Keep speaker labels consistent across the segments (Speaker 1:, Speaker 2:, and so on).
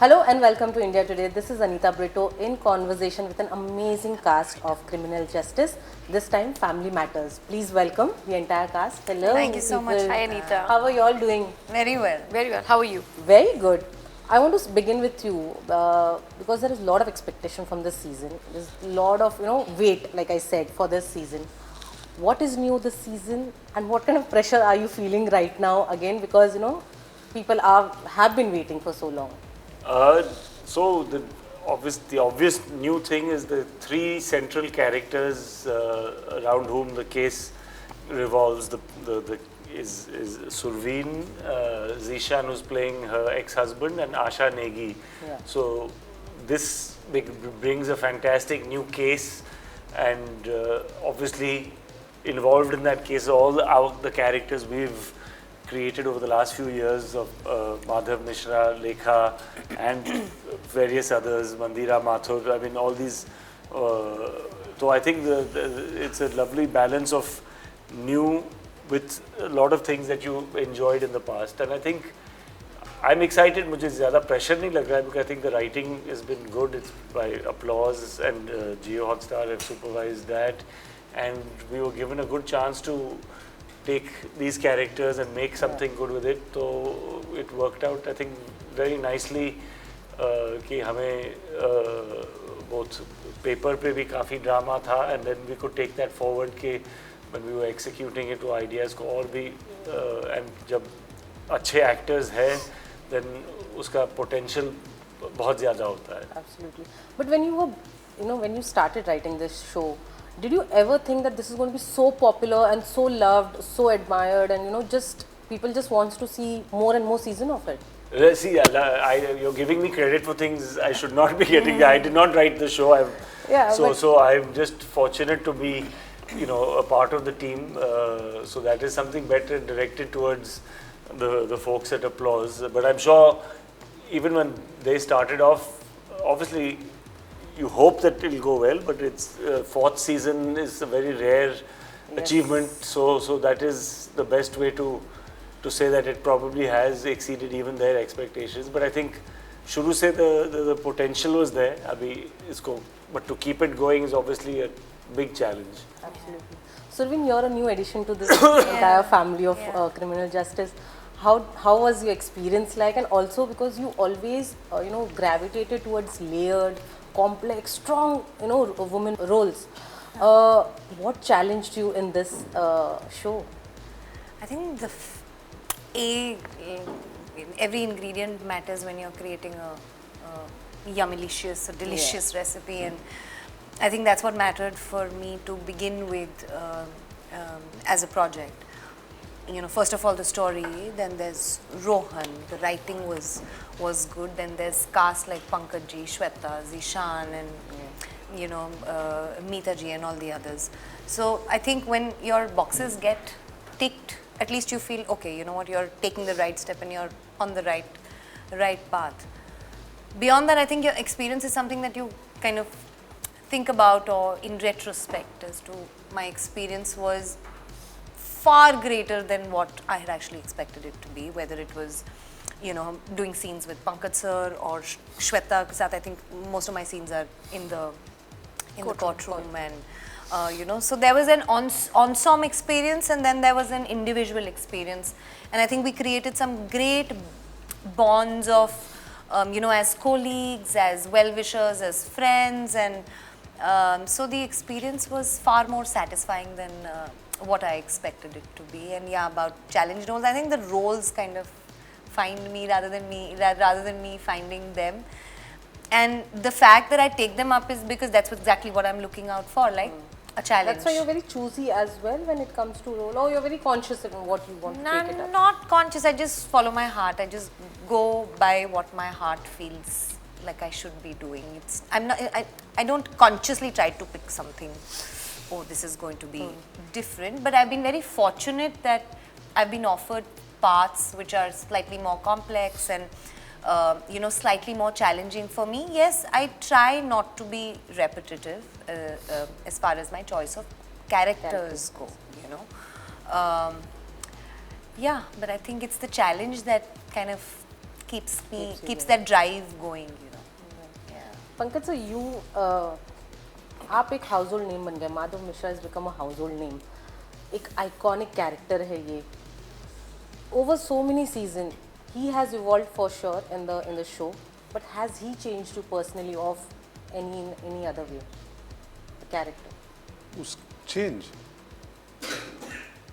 Speaker 1: Hello and welcome to India Today. This is Anita Brito in conversation with an amazing cast of criminal justice. This time, Family Matters. Please welcome the entire cast. Hello.
Speaker 2: Thank you so much.
Speaker 1: people.
Speaker 2: Hi, Anita.
Speaker 1: How are you all doing?
Speaker 2: Very well.
Speaker 3: Very well. How are you?
Speaker 1: Very good. I want to begin with you because there is a lot of expectation from this season. There's a lot of weight, like I said, for this season. What is new this season, and what kind of pressure are you feeling right now? Again, because people have been waiting for so long.
Speaker 4: So the obvious new thing is the three central characters around whom the case revolves. Is Surveen, Zishan, who's playing her ex-husband, and Asha Negi.
Speaker 1: Yeah.
Speaker 4: So this brings a fantastic new case, and obviously involved in that case all the characters we've created over the last few years of Madhav Mishra, Lekha, and various others, Mandira Mathur. I mean, all these. So I think it's a lovely balance of new with a lot of things that you enjoyed in the past. And I think I'm excited. मुझे ज़्यादा pressure नहीं लग रहा है because I think the writing has been good. It's by Applause and Jio Hotstar have supervised that, and we were given a good chance to take these characters and make something good with it. So it worked out, I think, very nicely. कि हमें both paper पे भी काफ़ी drama था, and then we could take that forward कि when we were executing it to ideas को और भी and जब अच्छे actors हैं then उसका potential बहुत ज़्यादा होता है.
Speaker 1: Absolutely. But when you were, when you started writing this show, did you ever think that this is going to be so popular and so loved, so admired, and just people just wants to see more and more season of it?
Speaker 4: See, you're giving me credit for things I should not be getting. I did not write the show. So I'm just fortunate to be, a part of the team. So that is something better directed towards the folks at Applause. But I'm sure even when they started off, obviously you hope that it'll go well, but it's fourth season is a very rare achievement. So that is the best way to say that it probably has exceeded even their expectations. But I think शुरू से the potential was there. But to keep it going is obviously a big challenge.
Speaker 1: Absolutely. Surveen, you're a new addition to this entire family of criminal justice. How was your experience like? And also because you always gravitated towards layered, complex, strong women roles. What challenged you in this show?
Speaker 2: I think every ingredient matters when you're creating a yummylicious, a delicious recipe, and I think that's what mattered for me to begin with as a project. First of all the story, then there's Rohan, the writing was good, then there's cast like Pankaj ji, Shweta, Zishan, and Meeta ji and all the others. So I think when your boxes get ticked, at least you feel okay, you're taking the right step and you're on the right path. Beyond that, I think your experience is something that you kind of think about, or in retrospect as to my experience was far greater than what I had actually expected it to be, whether it was doing scenes with Pankaj sir or Shweta ke saath. I think most of my scenes are in the courtroom, and so there was an ensemble experience, and then there was an individual experience, and I think we created some great bonds of as colleagues, as well-wishers, as friends, and so the experience was far more satisfying than what I expected it to be. And about challenge roles, I think the roles kind of find me rather than me finding them. And the fact that I take them up is because that's exactly what I'm looking out for, like a challenge.
Speaker 1: That's why you're very choosy as well when it comes to role, or you're very conscious of what you want to take it up?
Speaker 2: Not conscious, I just follow my heart. I just go by what my heart feels like I should be doing. I don't consciously try to pick something, this is going to be different, but I've been very fortunate that I've been offered paths which are slightly more complex and slightly more challenging for me. Yes, I try not to be repetitive as far as my choice of characters go, but I think it's the challenge that kind of keeps that drive going, you know.
Speaker 1: Pankaj, so you, आप एक household name बन गए. Madhav Mishra has become a household name. एक iconic character है ये. Over so many seasons, he has evolved for sure in the show, but has he changed you personally of any other way? The character.
Speaker 3: उस change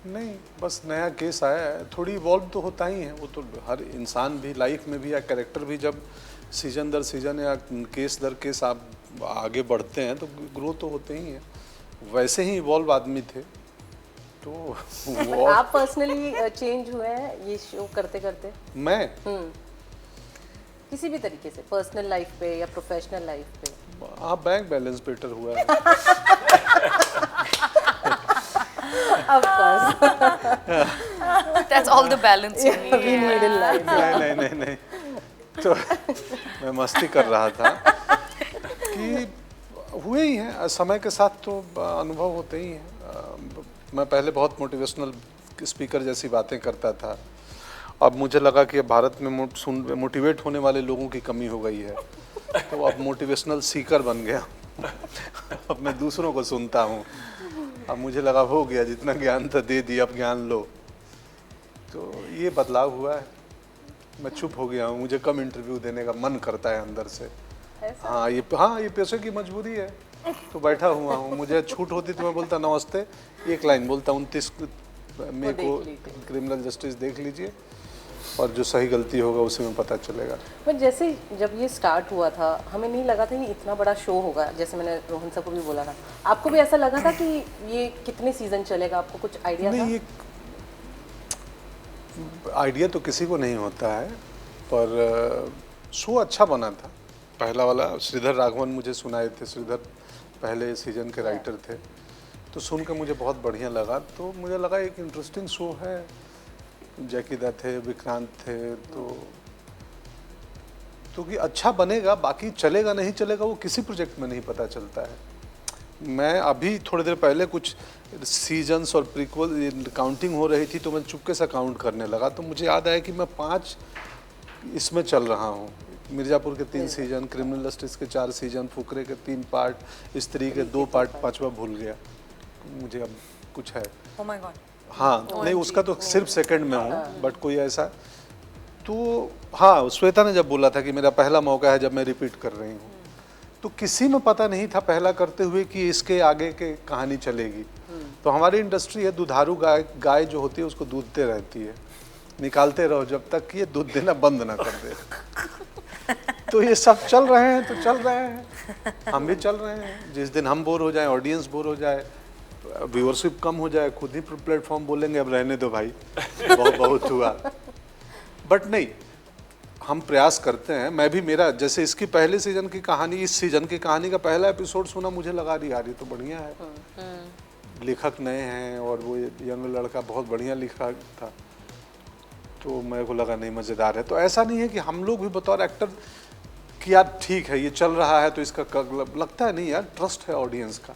Speaker 3: नहीं, बस नया case आया है, थोड़ी इवॉल्व तो होता ही है. वो तो हर इंसान भी लाइफ में भी या कैरेक्टर भी जब सीजन दर सीजन या केस दर केस आप आगे बढ़ते हैं तो ग्रो तो होते ही हैं. वैसे ही इवॉल्व आदमी थे तो वो.
Speaker 1: आप पर्सनली चेंज हुए हैं ये शो करते करते?
Speaker 3: मैं
Speaker 1: किसी भी तरीके से, पर्सनल लाइफ पे या प्रोफेशनल लाइफ पे?
Speaker 3: आप बैंक बैलेंस बेटर हुआ है.
Speaker 1: Of course.
Speaker 2: That's all the balance you need.
Speaker 1: We need in life.
Speaker 3: नहीं तो मैं मस्ती कर रहा था कि हुए ही हैं समय के साथ तो अनुभव होते ही हैं. मैं पहले बहुत मोटिवेशनल स्पीकर जैसी बातें करता था. अब मुझे लगा कि अब भारत में मोटिवेट होने वाले लोगों की कमी हो गई है तो अब मोटिवेशनल सीकर बन गया. अब मैं दूसरों को सुनता हूँ. अब मुझे लगा हो गया, जितना ज्ञान था दे दिया, अब ज्ञान लो. तो ये बदलाव हुआ है. मैं चुप हो गया हूँ. मुझे कम इंटरव्यू देने का मन करता है अंदर से. हाँ ये पैसे की मजबूरी है तो बैठा हुआ हूँ. मुझे छूट होती तो मैं बोलता नमस्ते, एक लाइन बोलता 29 मई को क्रिमिनल जस्टिस देख लीजिए और जो सही गलती होगा उसी में पता चलेगा.
Speaker 1: पर जैसे जब ये स्टार्ट हुआ था हमें नहीं लगा था ये इतना बड़ा शो होगा. जैसे मैंने रोहन साहब को भी बोला था, आपको भी ऐसा लगा था कि ये कितने सीजन चलेगा? आपको कुछ आइडिया था?
Speaker 3: नहीं, ये आइडिया तो किसी को नहीं होता है पर शो अच्छा बना था. पहला वाला श्रीधर राघवन मुझे सुनाए थे. श्रीधर पहले सीजन के राइटर थे तो सुनकर मुझे बहुत बढ़िया लगा. तो मुझे लगा एक इंटरेस्टिंग शो है. जैकी दा थे, विक्रांत थे तो कि अच्छा बनेगा. बाकी चलेगा नहीं चलेगा वो किसी प्रोजेक्ट में नहीं पता चलता है. मैं अभी थोड़ी देर पहले कुछ सीजन्स और प्रीक्वल काउंटिंग हो रही थी तो मैं चुपके से काउंट करने लगा तो मुझे याद आया कि मैं 5 इसमें चल रहा हूँ. मिर्ज़ापुर के 3 सीजन, क्रिमिनल जस्टिस के 4 सीजन, फुकरे के 3 पार्ट, स्त्री के 2 पार्ट, 5वां भूल गया मुझे. अब कुछ है.
Speaker 2: Oh my God.
Speaker 3: हाँ नहीं उसका तो सिर्फ सेकंड में हूँ बट कोई ऐसा तो. हाँ श्वेता ने जब बोला था कि मेरा पहला मौका है जब मैं रिपीट कर रही हूँ तो किसी में पता नहीं था पहला करते हुए कि इसके आगे के कहानी चलेगी. तो हमारी इंडस्ट्री है दुधारू गाय जो होती है उसको दूधते रहती है. निकालते रहो जब तक कि ये दूध देना बंद ना कर दे. तो ये सब चल रहे हैं तो चल रहे हैं, हम भी चल रहे हैं. जिस दिन हम बोर हो जाए, ऑडियंस बोर हो जाए, व्यूअरशिप कम हो जाए, खुद ही प्लेटफॉर्म बोलेंगे अब रहने दो भाई, बहुत हुआ. बट नहीं, हम प्रयास करते हैं. मैं भी मेरा जैसे इसकी पहले सीजन की कहानी, इस सीजन की कहानी का पहला एपिसोड सुना मुझे लगा यार ये तो बढ़िया है. लेखक नए हैं और वो यंग लड़का बहुत बढ़िया लिखा था तो मेरे को लगा नहीं मज़ेदार है. तो ऐसा नहीं है कि हम लोग भी बतौर एक्टर कि यार ठीक है ये चल रहा है तो इसका लगता है. नहीं यार, ट्रस्ट है ऑडियंस का,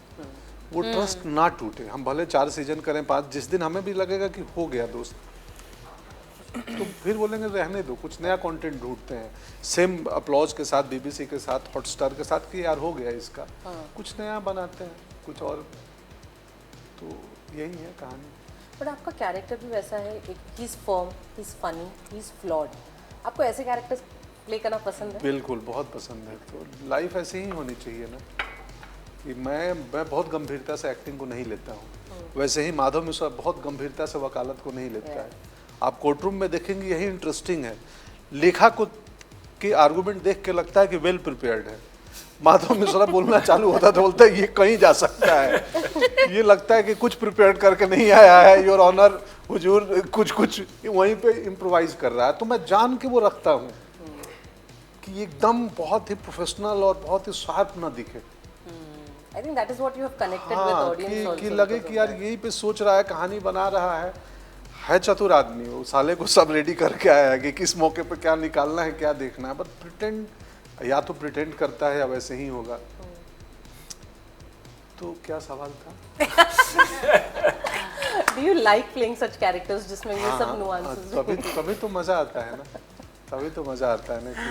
Speaker 3: वो ट्रस्ट ना टूटे. हम भले 4 सीजन करें 5, जिस दिन हमें भी लगेगा कि हो गया दोस्त तो फिर बोलेंगे रहने दो, कुछ नया कंटेंट ढूंढते हैं. सेम अपलॉज के साथ, बीबीसी के साथ, हॉटस्टार के साथ कि यार हो गया इसका, कुछ नया बनाते हैं कुछ और. तो यही है कहानी.
Speaker 1: बट आपका कैरेक्टर भी वैसा है, he is firm, he is funny, he is flawed. आपको ऐसे कैरेक्टर्स प्ले करना पसंद है?
Speaker 3: बिल्कुल, बहुत पसंद है. तो लाइफ ऐसी ही होनी चाहिए ना कि मैं बहुत गंभीरता से एक्टिंग को नहीं लेता हूँ. वैसे ही माधव मिश्रा बहुत गंभीरता से वकालत को नहीं लेता है. आप कोर्टरूम में देखेंगे यही इंटरेस्टिंग है. लेखा को के आर्गूमेंट देख के लगता है कि वेल प्रिपेयर्ड है. माधव मिश्रा बोलना चालू होता तो बोलता है ये कहीं जा सकता है. ये लगता है कि कुछ प्रिपेयर करके नहीं आया है, योर ऑनर हुजूर कुछ वहीं पे इम्प्रोवाइज कर रहा है. तो मैं जान के वो रखता हूँ कि एकदम बहुत ही प्रोफेशनल और बहुत ही शार्प ना दिखे.
Speaker 1: I think that is what you have connected with audience also.
Speaker 3: कि लगे कि यार यही पे सोच रहा है, कहानी बना रहा है चतुर आदमी. वो साले को सब रेडी करके आया है कि किस मौके पे क्या निकालना है, क्या देखना है. बट प्रिटेंड, या तो प्रिटेंड करता है या वैसे ही होगा. तो क्या सवाल था?
Speaker 1: Do you like playing such characters जिसमें ये सब nuances?
Speaker 3: तभी तो मजा आता है ना. तभी तो मजा आता है ना कि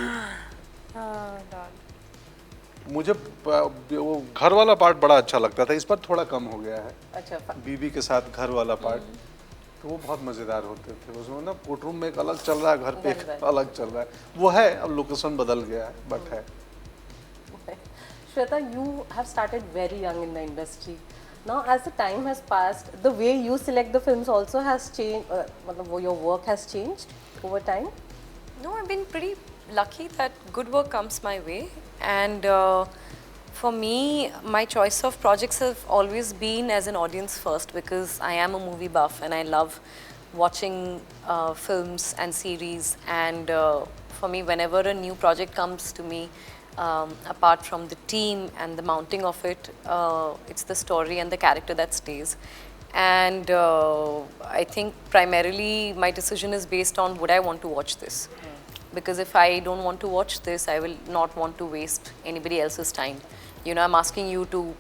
Speaker 3: मुझे वो घर वाला पार्ट बड़ा अच्छा लगता था, इस पर थोड़ा कम हो गया है।
Speaker 1: अच्छा,
Speaker 3: बीबी के साथ घर वाला पार्ट, तो वो बहुत मजेदार होते थे। उसमें ना कोर्टरूम में एक अलग चल रहा है, घर पे एक अलग चल रहा है, वो है, अब लोकेशन बदल गया है बट है।
Speaker 1: Shweta, you have started very young in the industry. Now, as the time has passed, the way you select the films also has changed. मतलब your work has changed over time.
Speaker 5: No, I've been pretty lucky that good work comes my way. And for me, my choice of projects have always been as an audience first, because I am a movie buff and I love watching films and series. And for me, whenever a new project comes to me, apart from the team and the mounting of it, it's the story and the character that stays. And I think primarily my decision is based on would I want to watch this. Because if I don't want to watch this, I will not want to waste anybody else's time. You know, I'm asking you to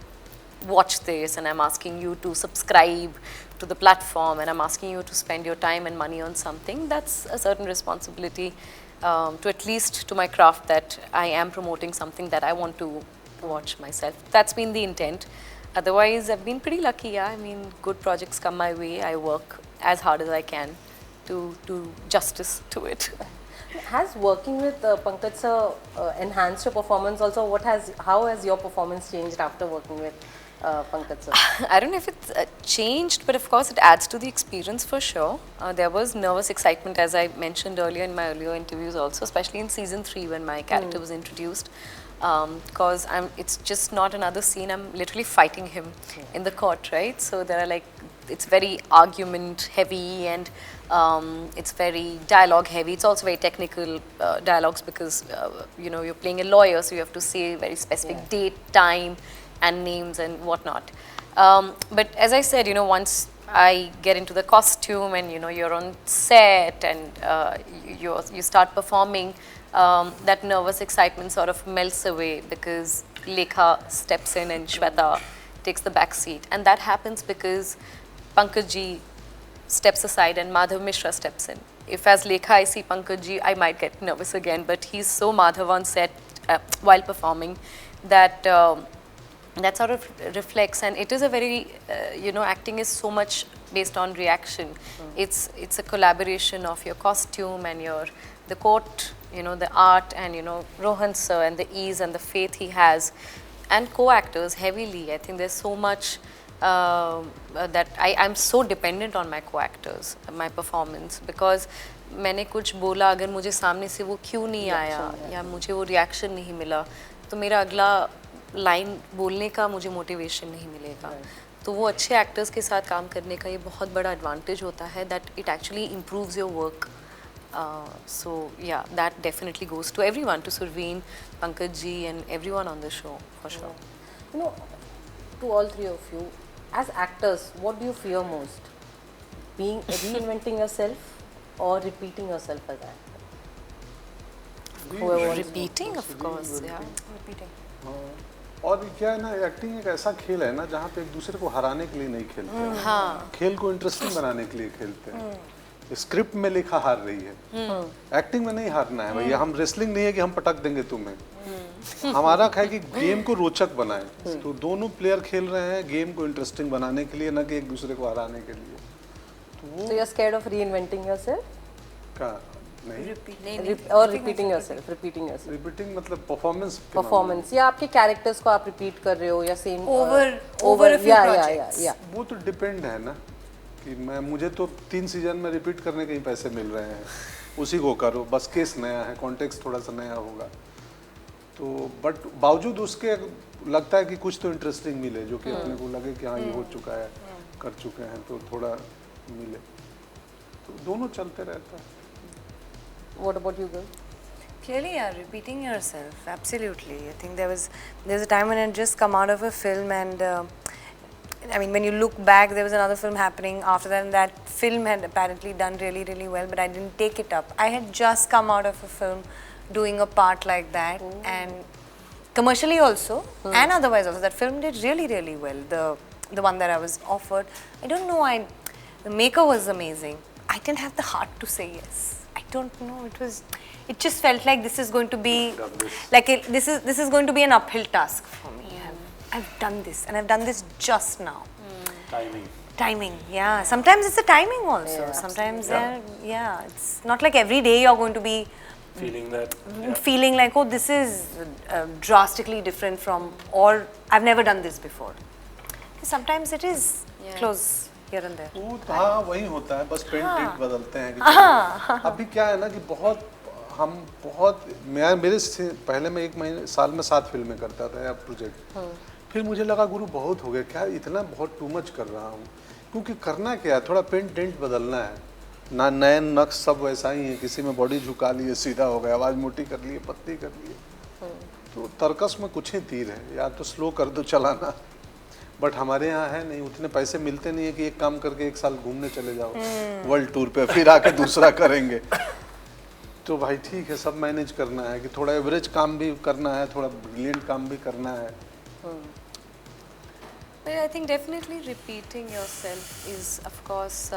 Speaker 5: watch this, and I'm asking you to subscribe to the platform, and I'm asking you to spend your time and money on something. That's a certain responsibility to at least to my craft, that I am promoting something that I want to watch myself. That's been the intent. Otherwise, I've been pretty lucky, yeah. I mean, good projects come my way. I work as hard as I can to do justice to it.
Speaker 1: Has working with Pankaj sir enhanced your performance also? How has your performance changed after working with Pankaj sir?
Speaker 5: I don't know if it's changed, but of course it adds to the experience for sure. There was nervous excitement, as I mentioned earlier in my earlier interviews also, especially in season 3 when my character was introduced. Because it's just not another scene, I'm literally fighting him in the court, right? So there are like, it's very argument heavy, and it's very dialogue heavy. It's also very technical dialogues, because you know, you're playing a lawyer, so you have to say very specific date, time, and names and whatnot. But as I said, you know, once I get into the costume and you know you're on set and you start performing, that nervous excitement sort of melts away, because Lekha steps in and Shweta takes the back seat, and that happens because Pankaj ji steps aside and Madhav Mishra steps in. If as Lekha I see Pankaj ji, I might get nervous again, but he's so Madhav on set while performing that that sort of reflects, and it is a very you know, acting is so much based on reaction. It's a collaboration of your costume and the court, you know, the art, and you know, Rohan sir and the ease and the faith he has, and co-actors heavily. I think there's so much that I'm so dependent on my co-actors, my performance, because मैंने कुछ बोला, अगर मुझे सामने से वो क्यों नहीं आया या मुझे वो रिएक्शन नहीं मिला, तो मेरा अगला लाइन बोलने का मुझे मोटिवेशन नहीं मिलेगा. तो वो अच्छे एक्टर्स के साथ काम करने का ये बहुत बड़ा एडवांटेज होता है, that it actually improves your work. So yeah, that definitely goes to everyone, to Surveen, Pankaj ji, and everyone on the show, for sure.
Speaker 1: You know, to all three of you, as actors, what do you fear most? Reinventing yourself or repeating yourself as an actor? Whoever wants to
Speaker 5: Repeating, of course, yeah.
Speaker 2: Repeating.
Speaker 3: और क्या है ना, acting एक ऐसा खेल है ना जहाँ पे एक दूसरे को हराने के लिए नहीं खेलते हैं.
Speaker 5: हाँ.
Speaker 3: खेल को इंटरेस्टिंग बनाने के लिए खेलते हैं. स्क्रिप्ट में लिखा हार रही है, एक्टिंग में नहीं हारना है भैया. हम रेसलिंग नहीं है कि हम पटक देंगे तुम्हें. हमारा है कि गेम को रोचक बनाएं. तो दोनों प्लेयर खेल रहे हैं गेम को इंटरेस्टिंग बनाने के लिए, ना कि एक दूसरे को हराने के लिए. तो वो
Speaker 1: So you're scared of reinventing yourself?
Speaker 3: का नहीं,
Speaker 1: Or repeating yourself? Repeating yourself.
Speaker 3: Repeating मतलब परफॉर्मेंस.
Speaker 1: Performance, या आपके कैरेक्टर्स को आप रिपीट कर रहे हो या same
Speaker 2: Over a few projects.
Speaker 3: वो तो डिपेंड है ना, कि मुझे तो 3 सीजन में रिपीट करने के ही पैसे मिल रहे हैं, उसी को करो, बस केस नया है, कॉन्टेक्स्ट थोड़ा सा नया होगा. तो बट बावजूद उसके लगता है कि कुछ तो इंटरेस्टिंग मिले, जो कि अपने को लगे कि हाँ ये हो चुका है, कर चुके हैं, तो थोड़ा मिले. तो दोनों चलते रहता है.
Speaker 1: What about you, girl?
Speaker 2: Clearly, yeah, repeating yourself, absolutely. I think there's a time when I just come out of a film, and I mean, when you look back, there was another film happening after that, and that film had apparently done really, really well, but I didn't take it up. I had just come out of a film doing a part like that, and commercially also, and otherwise also, that film did really, really well. The one that I was offered, I don't know, the maker was amazing. I didn't have the heart to say yes. I don't know. It just felt like this is going to be like this is going to be an uphill task for me. I've done this, and I've done this just now. Timing, yeah. Sometimes it's the timing also.
Speaker 1: Yeah,
Speaker 2: sometimes it's not like every day you're going to be
Speaker 4: Feeling that.
Speaker 2: feeling like, oh, this is drastically different from, or I've never done this before. Sometimes it is close here and there.
Speaker 3: वो हाँ वही होता है, बस paint tint बदलते हैं कि चलो। अभी क्या है ना कि पहले मैं 1 महीने साल में 7 फिल्में करता था या प्रोजेक्ट, फिर मुझे लगा गुरु बहुत हो गया, क्या इतना बहुत टू मच कर रहा हूँ, क्योंकि करना क्या है, थोड़ा पेंट टिंट बदलना है ना, नए नक्श सब वैसा ही है, किसी में बॉडी झुका लिए सीधा हो गया, आवाज़ मोटी कर लिए, पतली कर लिए, तो तर्कस में कुछ ही तीर है, या तो स्लो कर दो चलाना, बट हमारे यहाँ है नहीं, उतने पैसे मिलते नहीं है कि एक काम करके 1 साल घूमने चले जाओ वर्ल्ड टूर पे, फिर आके दूसरा करेंगे। तो भाई ठीक है, सब मैनेज करना है कि थोड़ा एवरेज काम भी करना है, थोड़ा ब्रिलियंट काम भी करना है।
Speaker 5: But I think definitely repeating yourself is, of course,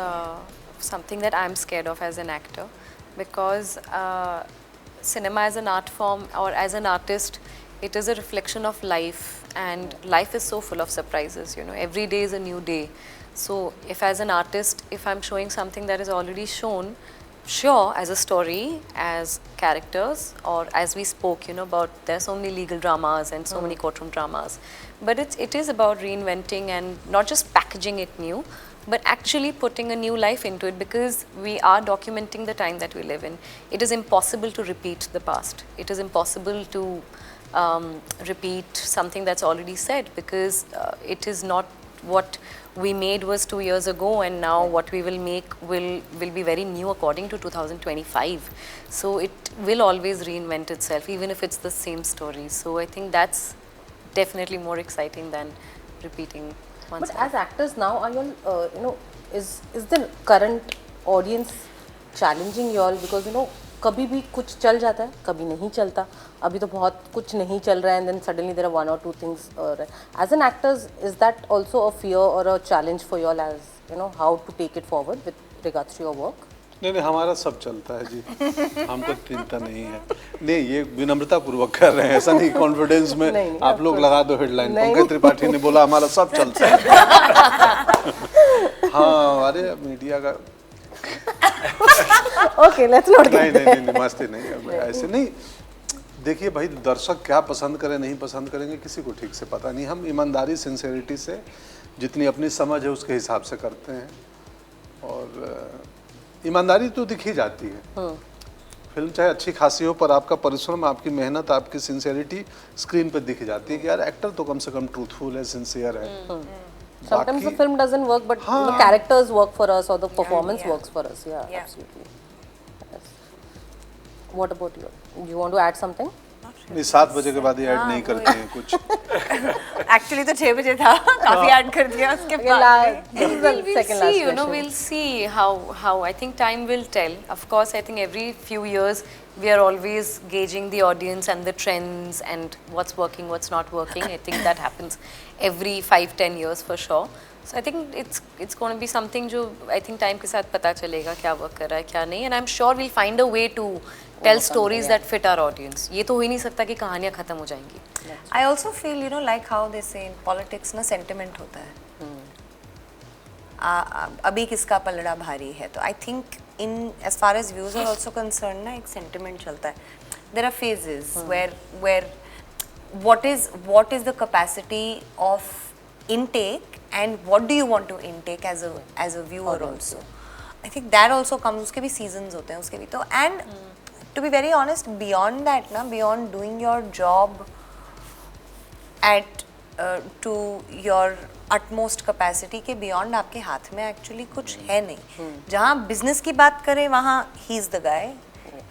Speaker 5: something that I'm scared of as an actor, because cinema as an art form or as an artist, it is a reflection of life, and life is so full of surprises. You know, every day is a new day. So, if as an artist, if I'm showing something that is already shown, sure, as a story, as characters, or as we spoke, you know, about there's so many legal dramas and so many courtroom dramas, but it is about reinventing and not just packaging it new, but actually putting a new life into it, because we are documenting the time that we live in. It is impossible to repeat the past. It is impossible to repeat something that's already said, because it is not what we made was 2 years ago, and now what we will make will be very new according to 2025. So it will always reinvent itself, even if it's the same story. So I think that's definitely more exciting than repeating one's
Speaker 1: But as actors now, are you all, is the current audience challenging you all? Because कभी भी कुछ चल जाता है, कभी नहीं चलता. अभी तो बहुत कुछ नहीं चल रहा है, and then suddenly there are 1 or 2 things. As an actors, is that also a fear or a challenge for you all, as how to take it forward with regards to your work?
Speaker 3: नहीं हमारा सब चलता है जी, हमको चिंता नहीं है। नहीं, ये विनम्रता पूर्वक कर रहे हैं, ऐसा नहीं कॉन्फिडेंस में
Speaker 1: नहीं,
Speaker 3: आप लोग लगा दो हेडलाइन, पंकज त्रिपाठी ने बोला हमारा सब चलता है। हाँ, अरे मीडिया का
Speaker 1: Okay, let's not get
Speaker 3: नहीं मस्ती नहीं, ऐसे नहीं। देखिए भाई, दर्शक क्या पसंद करें नहीं पसंद करेंगे किसी को ठीक से पता नहीं। हम ईमानदारी सिंसेरिटी से जितनी अपनी समझ है उसके हिसाब से करते हैं, और ईमानदारी तो दिखी जाती है। फिल्म चाहे अच्छी खासी हो, पर आपका परिश्रम, आपकी मेहनत, आपकी सिंसेरिटी स्क्रीन पर दिख जाती है कि यार एक्टर तो कम से कम ट्रूथफुल है, सिंसियर है।
Speaker 1: Sometimes the film doesn't work, but the characters work for us, or the performance works for us. Yeah, absolutely. Yes. What about you? You want to add something?
Speaker 3: नहीं, 7 बजे के बाद ये add नहीं करते हैं कुछ।
Speaker 2: एक्चुअली तो 6 बजे था, काफी ऐड कर दिया उसके बाद।
Speaker 1: This is the second last question.
Speaker 5: We'll see how I think time will tell. Of course, I think every few years we are always gauging the audience and the trends and what's working, what's not working. I think that happens every 5-10 years for sure. So I think it's going to be something जो I think time के साथ पता चलेगा क्या work कर रहा है क्या नहीं, and I'm sure we'll find a way to tell stories that fit our audience. ये तो हो ही नहीं सकता कि कहानियाँ खत्म हो जाएंगी.
Speaker 2: I also feel, like how they say in politics ना sentiment होता है. अभी किसका पलड़ा भारी है, तो I think in as far as views are also concerned ना एक sentiment चलता है. There are phases where what is the capacity of intake and what do you want to intake as a viewer also. I think that also comes, उसके भी seasons होते हैं उसके भी तो, and to be very honest, beyond that ना, beyond doing your job at to your utmost capacity के beyond आपके हाथ में actually कुछ है नहीं. जहाँ business की बात करें वहाँ he is the guy,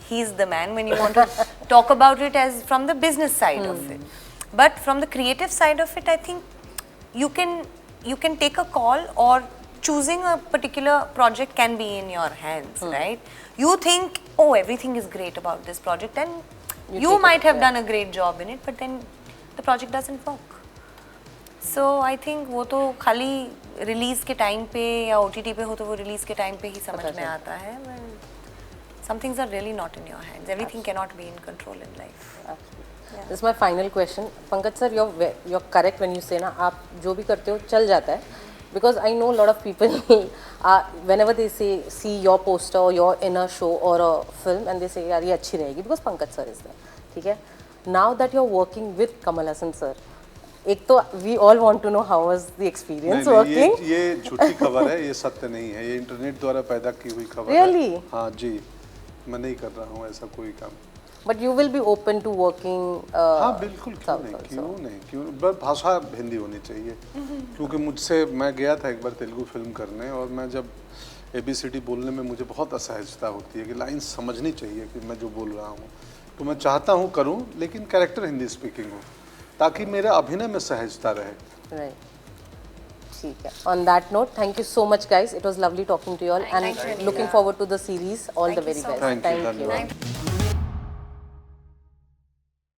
Speaker 2: he is the man when you want to talk about it as from the business side of it. But from the creative side of it, I think you can take a call, or choosing a particular project can be in your hands, right? You think, oh, everything is great about this project, and you might have done a great job in it, but then the project doesn't work. So I think वो तो खाली release के time पे या OTT पे हो तो वो release के time पे ही समझ में आता है. some things are really not in your hands. Everything cannot be in control in life.
Speaker 1: Absolutely. This is my final question. Pankaj sir, you're correct when you say ना आप जो भी करते हो चल जाता है. Because I know a lot of people, whenever they see your poster or you're in a show or a film and they say यार ये अच्छी रहेगी because Pankaj sir is there. ठीक है? Now that you're working with Kamal Haasan sir, एक तो we all want to know how was the experience working.
Speaker 3: ये झूठी खबर है, ये सत्य नहीं है, ये इंटरनेट द्वारा पैदा की हुई खबर
Speaker 1: Really?
Speaker 3: है. हाँ जी, मैं नहीं कर रहा हूँ ऐसा कोई काम.
Speaker 1: But you will be open to working.
Speaker 3: हाँ बिल्कुल, क्यों
Speaker 1: South
Speaker 3: नहीं,
Speaker 1: also.
Speaker 3: क्यों नहीं, क्यों, बस भाषा हिंदी होनी चाहिए. क्योंकि मुझसे, मैं गया था एक बार तेलुगु फिल्म करने और मैं जब ABCD बोलने में मुझे बहुत असहजता होती है कि लाइन समझनी चाहिए कि मैं जो बोल रहा हूँ. तो मैं चाहता हूँ करूँ, लेकिन कैरेक्टर हिंदी स्पीकिंग हो ताकि मेरे अभिनय में सहजता रहे.
Speaker 1: Right. ठीक है. On that note, thank you so much, guys. It was lovely talking to you all, and looking forward to the series. All the very best.
Speaker 3: Thank you.
Speaker 1: Thank you.
Speaker 3: धन्यवाद.